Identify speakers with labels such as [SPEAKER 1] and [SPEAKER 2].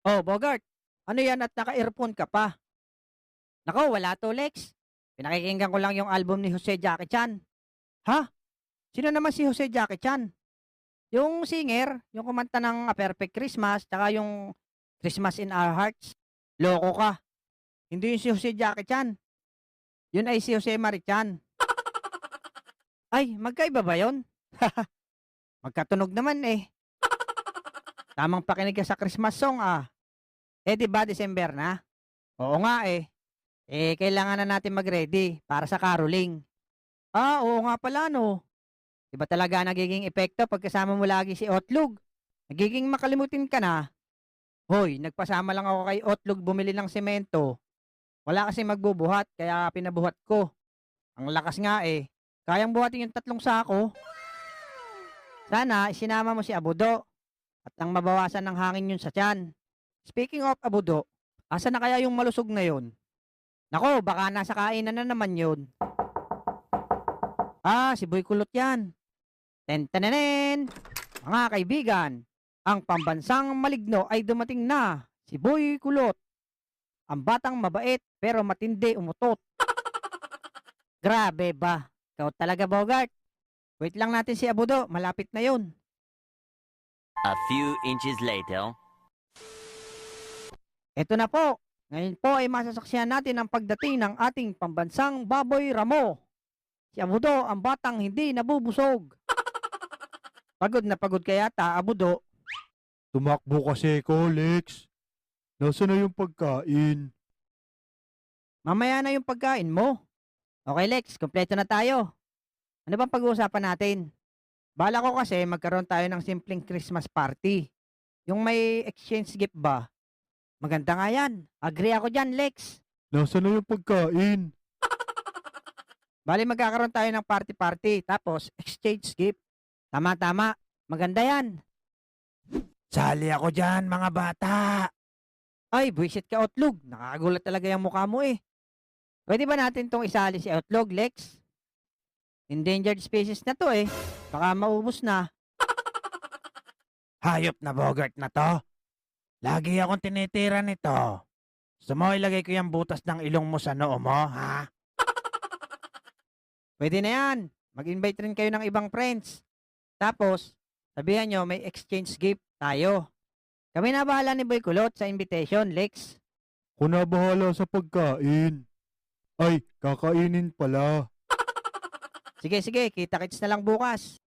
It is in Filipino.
[SPEAKER 1] Oh, Bogart, ano yan at naka-earphone ka pa? Nako, wala to, Lex. Pinakikinggan ko lang yung album ni Jose Jackie Chan. Ha? Sino naman si Jose Jackie Chan? Yung singer, yung kumanta ng A Perfect Christmas, tsaka yung Christmas in Our Hearts. Loko ka. Hindi yun si Jose Jackie Chan. Yun ay si Jose Marichan. Ay, magkaiba ba yun? Magkatunog naman eh. Tamang pakinig ka sa Christmas song ah. Eh di ba December na? Oo nga eh. Kailangan na natin mag-ready para sa caroling. Ah, oo nga pala no. Iba talaga nagiging epekto pag kasama mo lagi si Otlog. Nagiging makalimutin ka na. Hoy, nagpasama lang ako kay Otlog bumili ng semento. Wala kasi magbubuhat, kaya pinabuhat ko. Ang lakas nga eh. Kayang buhatin yung 3 sako. Sana isinama mo si Abudo at nang mabawasan ng hangin yun sa tiyan. Speaking of Abudo, asa na kaya yung malusog na yun? Nako, baka nasa kainan na naman yun. Ah, si Boy Kulot yan. Tentenenen! Mga kaibigan, ang pambansang maligno ay dumating na. Si Boy Kulot. Ang batang mabait pero matindi umutot. Grabe ba? Ikaw talaga, Bogart. Wait lang natin si Abudo. Malapit na yun.
[SPEAKER 2] A few inches later.
[SPEAKER 1] Eto na po. Ngayon po ay masasaksihan natin ang pagdating ng ating pambansang baboy ramo. Si Abudo, ang batang hindi nabubusog. Pagod na pagod ka yata, Abudo.
[SPEAKER 3] Tumakbo kasi ko, Lex. Nasaan na yung pagkain?
[SPEAKER 1] Mamaya na yung pagkain mo. Okay, Lex, kompleto na tayo. Ano bang pag-uusapan natin? Bala ko kasi magkaroon tayo ng simpleng Christmas party. Yung may exchange gift ba? Maganda nga yan. Agree ako dyan, Lex.
[SPEAKER 3] Nasaan na yung pagkain?
[SPEAKER 1] Bali magkakaroon tayo ng party-party, tapos exchange gift. Tama-tama. Maganda yan.
[SPEAKER 3] Sali ako dyan, mga bata.
[SPEAKER 1] Ay, buwisit ka, Otlog. Nakakagulat talaga yung mukha mo eh. Pwede ba natin tong isali si Otlog, Lex? Endangered species na to eh. Baka maubos na.
[SPEAKER 3] Hayop na Bogart na to. Lagi akong tinitira nito. Gusto mo ilagay ko yung butas ng ilong mo sa noo mo, ha?
[SPEAKER 1] Pwede na yan. Mag-invite rin kayo ng ibang friends. Tapos, sabihan nyo may exchange gift tayo. Kami na bahala ni Boy Kulot sa invitation, Lex.
[SPEAKER 3] Ako na bahala sa pagkain. Ay, kakainin pala.
[SPEAKER 1] Sige, sige. Kita-kits na lang bukas.